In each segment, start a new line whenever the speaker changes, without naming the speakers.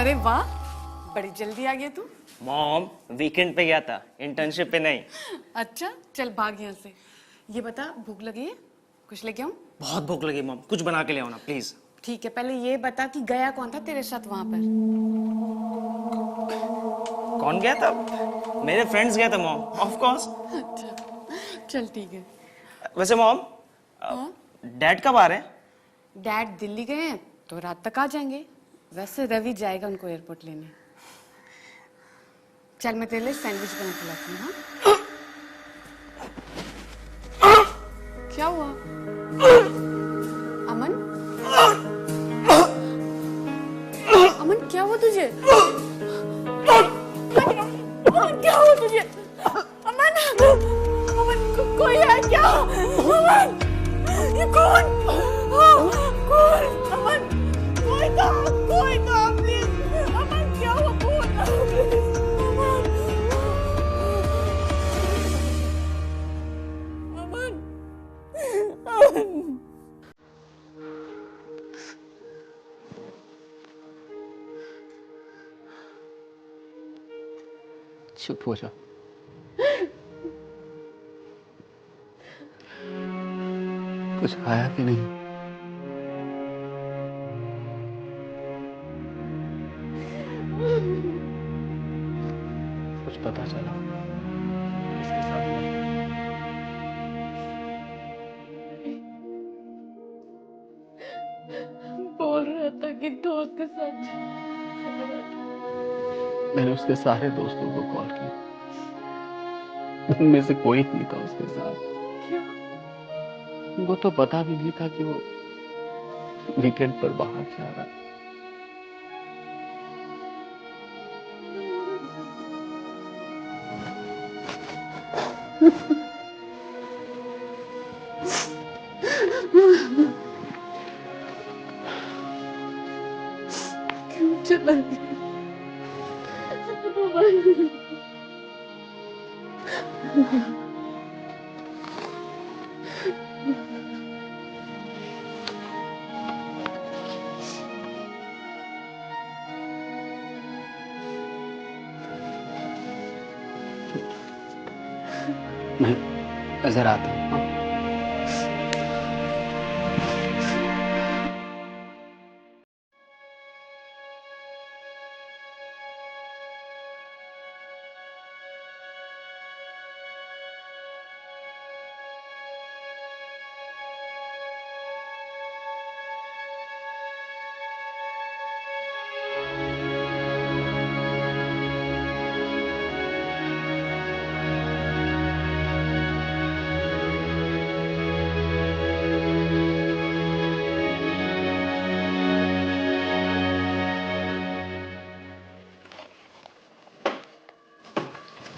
अरे वाह, बड़ी जल्दी आ गया तू।
मॉम वीकेंड पे गया था, इंटर्नशिप पे नहीं।
अच्छा चल भाग यहाँ से। ये बता, भूख लगी है? कुछ लेके आऊं?
बहुत भूख लगी मॉम, कुछ बना के ले आओ ना प्लीज।
ठीक है, पहले ये बता कि गया कौन था तेरे साथ वहां पर?
कौन गया था? मेरे फ्रेंड्स गए थे मॉम, ऑफ कोर्स।
अच्छा चल ठीक है।
वैसे मॉम, डैड कब आ रहे हैं?
डैड दिल्ली गए हैं तो रात तक आ जाएंगे। वैसे रवि जाएगा उनको एयरपोर्ट लेने। चल मैं तेरे लिए सैंडविच बना के लाती हूँ। हाँ? क्या हुआ अमन? अमन क्या हुआ तुझे? अमन क्या हुआ तुझे? अमन, अमन कोई है क्या? अमन ये कौन? कौन? अमन कोई तो प्लीज। अमन क्या हुआ? कौन? अमन, अमन।
चुप हो जा। कुछ आया कि नहीं? कुछ पता चला इसके साथ?
बोल रहा था कि दोस्त के साथ।
मैंने उसके सारे दोस्तों को कॉल किया, उनमें से कोई नहीं था उसके साथ। वो तो पता भी नहीं था कि वो वीकेंड पर बाहर जा रहा है।
क्यों चला गया?
मैं नजर आता हूँ। हाँ?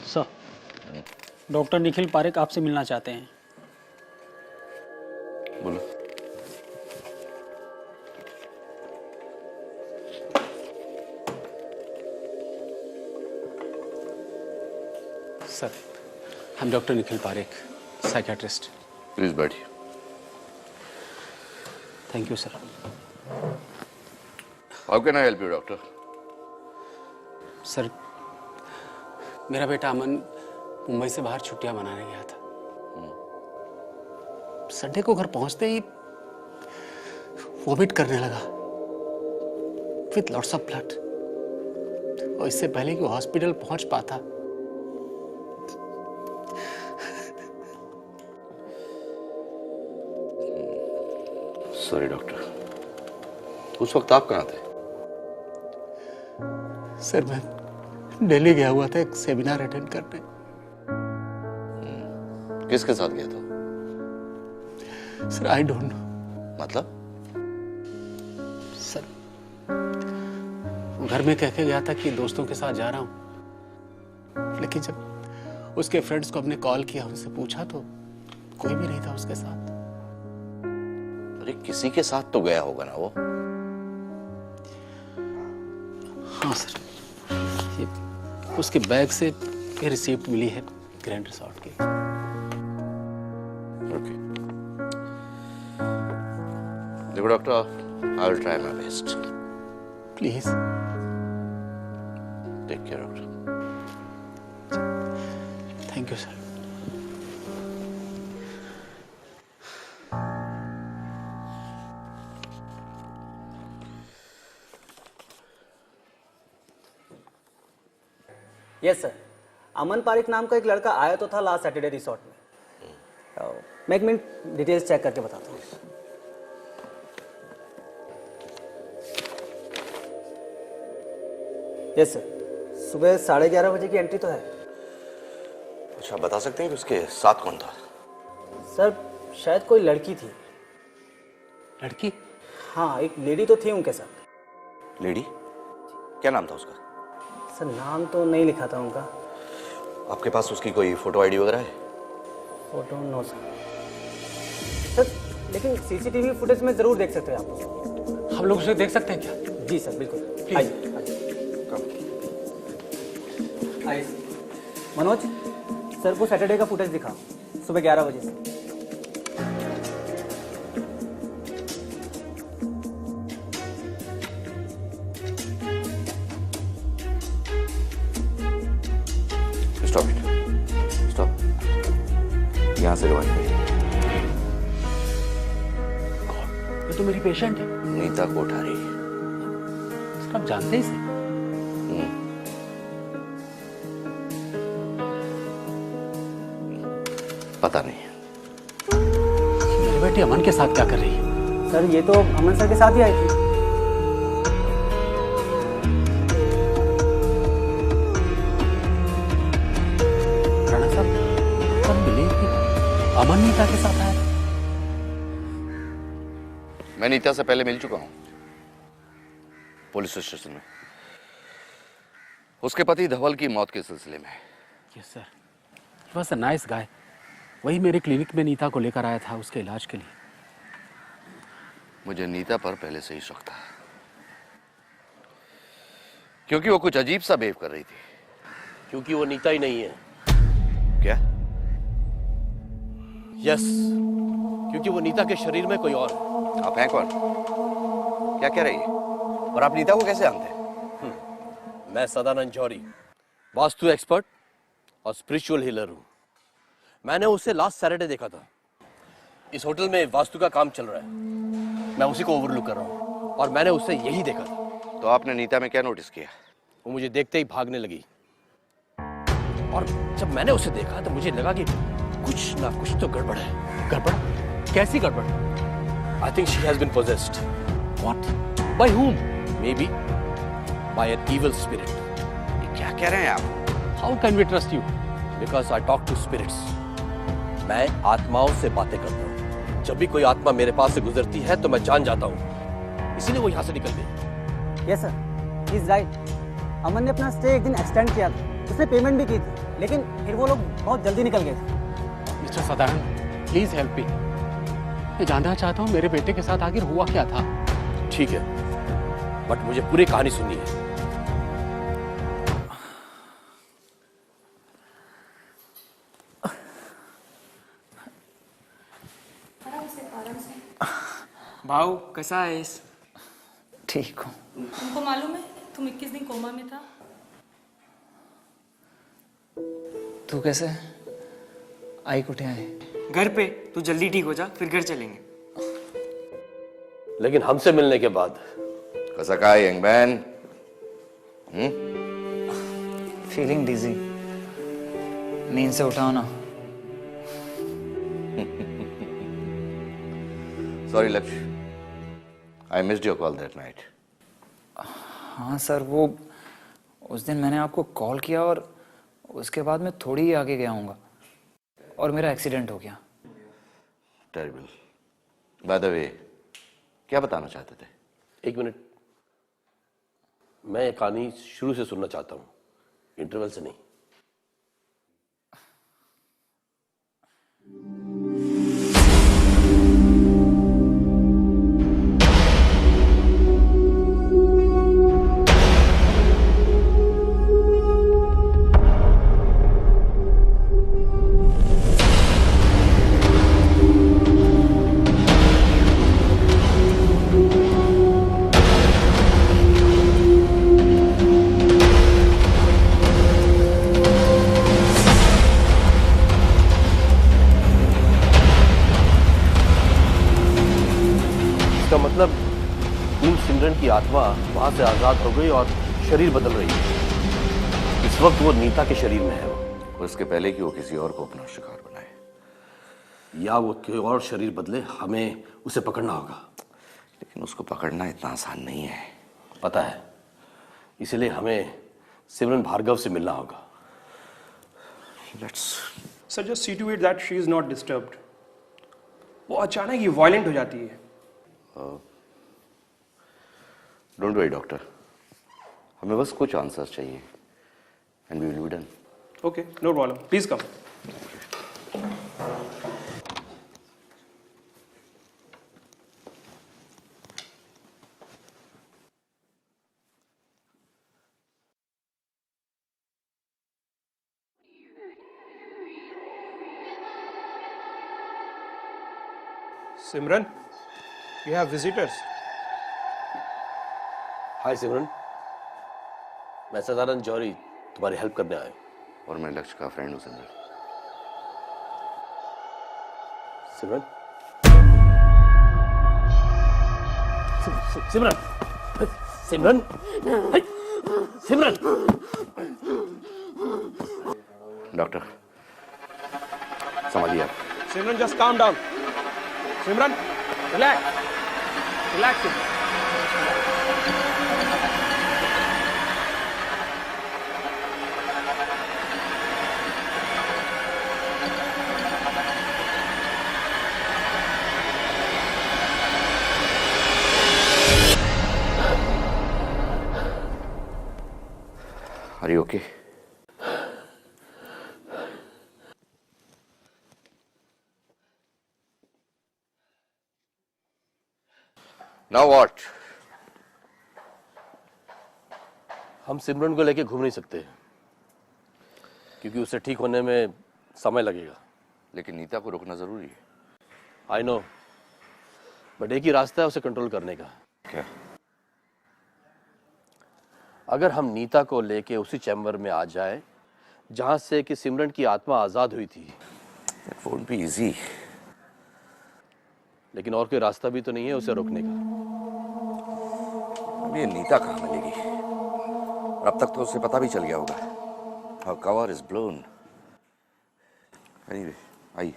सर, डॉक्टर निखिल पारेख आपसे मिलना चाहते हैं।
बोलो।
सर, हम doctor Nikhil Parekh, psychiatrist.
Please बैठिए।
Thank you sir.
How can I help you doctor?
Sir, मेरा बेटा अमन मुंबई से बाहर छुट्टियां मनाने गया था। संडे को घर पहुंचते ही वॉमिट करने लगा विथ लॉट्स ऑफ ब्लड। और इससे पहले कि वो हॉस्पिटल पहुंच पाता,
सॉरी डॉक्टर, उस वक्त आप कहाँ थे?
सर मैं दिल्ली गया हुआ था एक सेमिनार अटेंड करने।
किसके साथ गया था?
Sir I don't know.
मतलब?
सर घर में कह के गया था कि दोस्तों के साथ जा रहा हूं, लेकिन जब उसके फ्रेंड्स को हमने कॉल किया, उनसे पूछा तो कोई भी नहीं था उसके साथ।
अरे किसी के साथ तो गया होगा ना वो।
हाँ सर, ये उसके बैग से ये रिसीप्ट मिली है ग्रैंड रिसोर्ट की।
ओके, देखो doctor, I will try my best.
Please
take care doctor.
Thank you sir.
Yes sir, Aman Parik नाम का एक लड़का आया तो था लास्ट सैटरडे रिसोर्ट में। मैं एक मिनट डिटेल्स चेक करके बताता हूँ। यस सर, सुबह 11:30 बजे की एंट्री तो है।
अच्छा, बता सकते हैं कि उसके साथ कौन था?
सर शायद कोई लड़की थी।
लड़की?
हाँ, एक लेडी तो थी उनके साथ।
लेडी? क्या नाम था उसका?
सर नाम तो नहीं लिखा था उनका।
आपके पास उसकी कोई फोटो आईडी वगैरह है?
Photo no sir. सर लेकिन सीसीटीवी फुटेज में जरूर देख सकते हैं आप उसको।
हम लोग उसे देख सकते हैं क्या?
जी सर, बिल्कुल।
Please.
आइए आइए। मनोज, सर को सैटरडे का फुटेज दिखा, सुबह 11 बजे से।
Stop it, stop. यहाँ से रिवाइंड करिए।
ये तो मेरी पेशेंट है।
नीता कोठारी।
इसका आप जानते ही से?
पता नहीं।
मेरी बेटी अमन के साथ क्या कर रही है?
सर ये तो अमन सर के साथ ही आई थी।
राणा साहब, बिलीव की अमन नीता के साथ आया?
मैं नीता से पहले मिल चुका हूं पुलिस स्टेशन में, उसके पति धवल की मौत के सिलसिले में।
Yes sir, he was a nice guy. वही मेरे क्लिनिक में नीता को लेकर आया था उसके इलाज के लिए।
मुझे नीता पर पहले से ही शक था, क्योंकि वो कुछ अजीब सा बिहेव कर रही थी।
क्योंकि वो नीता ही नहीं है।
क्या?
यस, क्योंकि वो नीता के शरीर में कोई और है।
आप हैं कौन? क्या कह रही है? और आप नीता को कैसे जानते हैं?
मैं सदानंद जौहरी, वास्तु एक्सपर्ट और स्पिरिचुअल हीलर हूं। मैंने उसे लास्ट सैटरडे देखा था। इस होटल में वास्तु का काम चल रहा है, मैं उसी को ओवरलुक कर रहा हूं, और मैंने उसे यही देखा था।
तो आपने नीता में क्या नोटिस किया?
वो मुझे देखते ही भागने लगी, और जब मैंने उसे देखा तो मुझे लगा कि कुछ ना कुछ तो गड़बड़ है।
गड़बड़? कैसी गड़बड़?
I think she has been possessed.
What? By whom?
Maybe by an evil spirit.
ये क्या कह रहे हैं आप?
How can we trust you?
Because I talk to spirits. मैं आत्माओं से बातें करता हूँ। जब भी कोई आत्मा मेरे पास से गुजरती है तो मैं जान जाता हूँ, इसीलिए वो यहाँ से निकल गई।
Yes sir, he is right. Aman ने अपना स्टे एक दिन एक्सटेंड किया था, उसने पेमेंट भी की थी, लेकिन फिर वो लोग बहुत जल्दी निकल गए थे।
Mister Sadanand, please help me. मैं जानना चाहता हूँ मेरे बेटे के साथ आखिर हुआ क्या था।
ठीक है, बट मुझे पूरी कहानी सुननी है।
भाऊ कैसा है इस?
ठीक हूँ।
तुमको मालूम है तुम 21 दिन कोमा में था?
तू कैसे? आई कुठे आहे?
घर पे। तू जल्दी ठीक हो जा, फिर घर चलेंगे।
लेकिन हमसे मिलने के बाद
कैसा का यंग मैन?
फीलिंग डिजी। नींद से उठाओ ना।
सॉरी लक्ष्य, I missed your call that night.
हाँ सर, वो उस दिन मैंने आपको कॉल किया और उसके बाद मैं थोड़ी ही आगे गया हूँगा और मेरा एक्सीडेंट हो गया।
टेरिबल। बाय द वे, क्या बताना चाहते थे?
एक मिनट, मैं ये कहानी शुरू से सुनना चाहता हूँ, इंटरवल से नहीं। सिमरन की आत्मा वहां से आजाद हो गई और शरीर बदल रही है। इस वक्त वो नीता के शरीर में है।
और इसके पहले कि वो किसी और को अपना शिकार बनाए,
या वो कोई और शरीर बदले, हमें उसे पकड़ना होगा।
लेकिन उसको पकड़ना इतना आसान नहीं है।
पता है, इसलिए हमें सिमरन भार्गव से मिलना होगा।
Let's
sir just see to it that she is not disturbed. वो अचानक ही वायलेंट हो जाती है।
डोंट वरी डॉक्टर, हमें बस कुछ आंसर्स चाहिए and we will be done.
Okay, no problem, please come. Simran, you have visitors.
Hi Simran, मैं सदानंद जौहरी तुम्हारी हेल्प करने आया हूं।
और मैं लक्ष्य का फ्रेंड हूँ सिमरन।
सिमरन, सिमरन, सिमरन, सिमरन।
डॉक्टर संभालिए आप।
सिमरन just calm down. Simran, relax. Relax.
Are you okay? Now what?
हम सिमरन को लेके घूम नहीं सकते क्योंकि उसे ठीक होने में समय लगेगा।
लेकिन नीता को रोकना जरूरी है।
आई नो, बट एक ही रास्ता है उसे कंट्रोल करने का।
क्या?
अगर हम नीता को लेके उसी चैम्बर में आ जाए जहां से कि सिमरन की आत्मा आजाद हुई थी।
That won't be easy.
लेकिन और कोई रास्ता भी तो नहीं है उसे रोकने का।
अब ये नीता कहाँ मिलेगी? और अब तक तो उसे पता भी चल गया होगा। Her cover is blown. Anyway, आइए।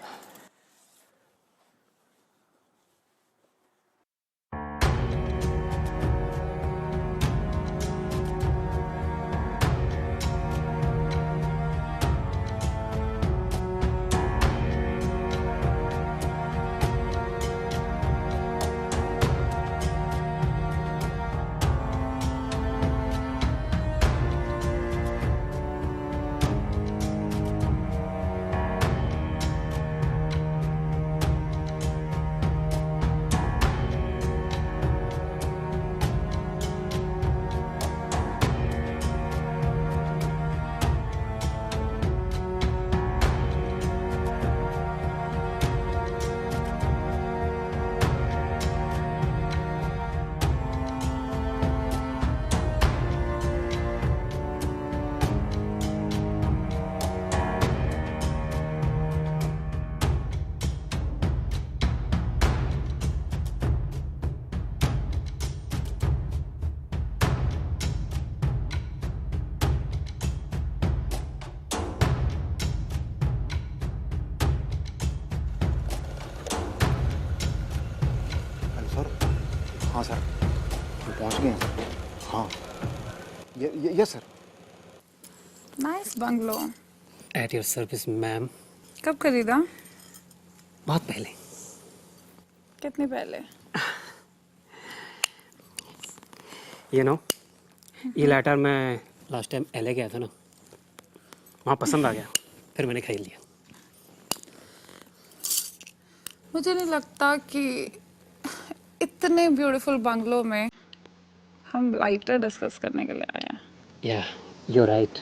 हाँ सर, हम पहुँच गए हैं सर। हाँ, yes sir.
Nice bungalow.
At your service ma'am.
कब खरीदा?
बहुत पहले।
कितने पहले?
ये लेटर मैं लास्ट टाइम LA गया था ना, वहाँ पसंद आ गया, फिर मैंने खरीद लिया।
मुझे नहीं लगता कि इतने ब्यूटीफुल बंगलो में हम लाइटर डिस्कस करने के लिए आए हैं।
या, यू आर राइट।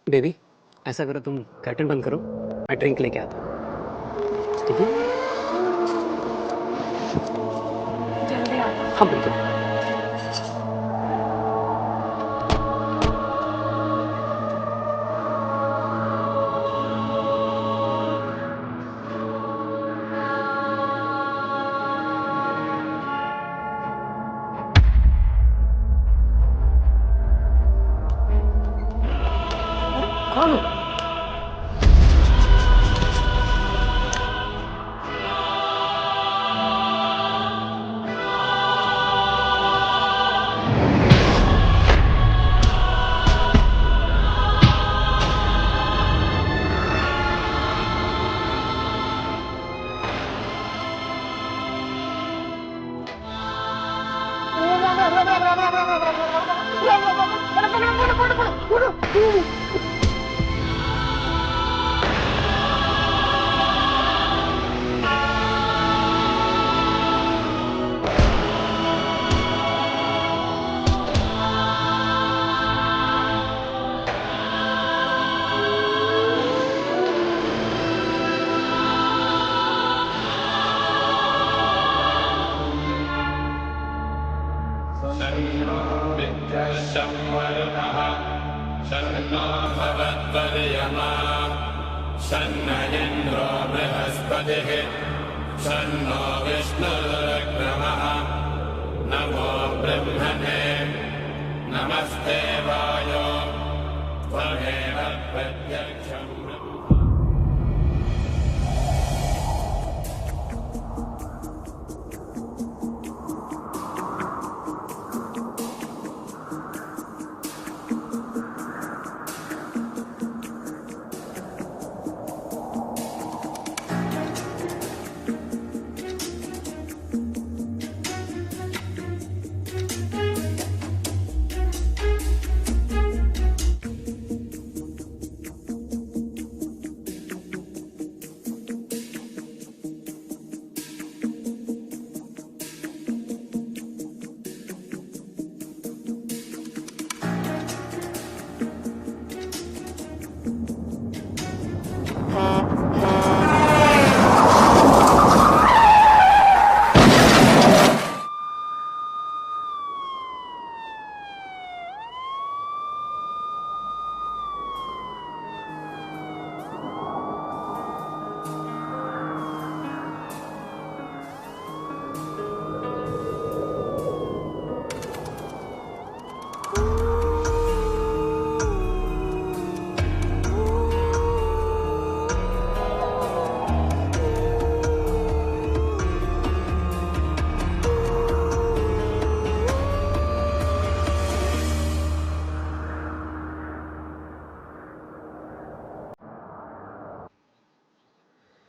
बेबी, ऐसा करो, तुम कर्टन बंद करो, मैं ड्रिंक लेके आता हूँ। ठीक है?
जल्दी आ।
हाँ बिल्कुल।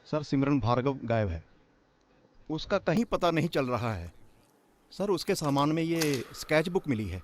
सर सिमरन भार्गव गायब है, उसका कहीं पता नहीं चल रहा है। सर उसके सामान में ये स्केच बुक मिली है।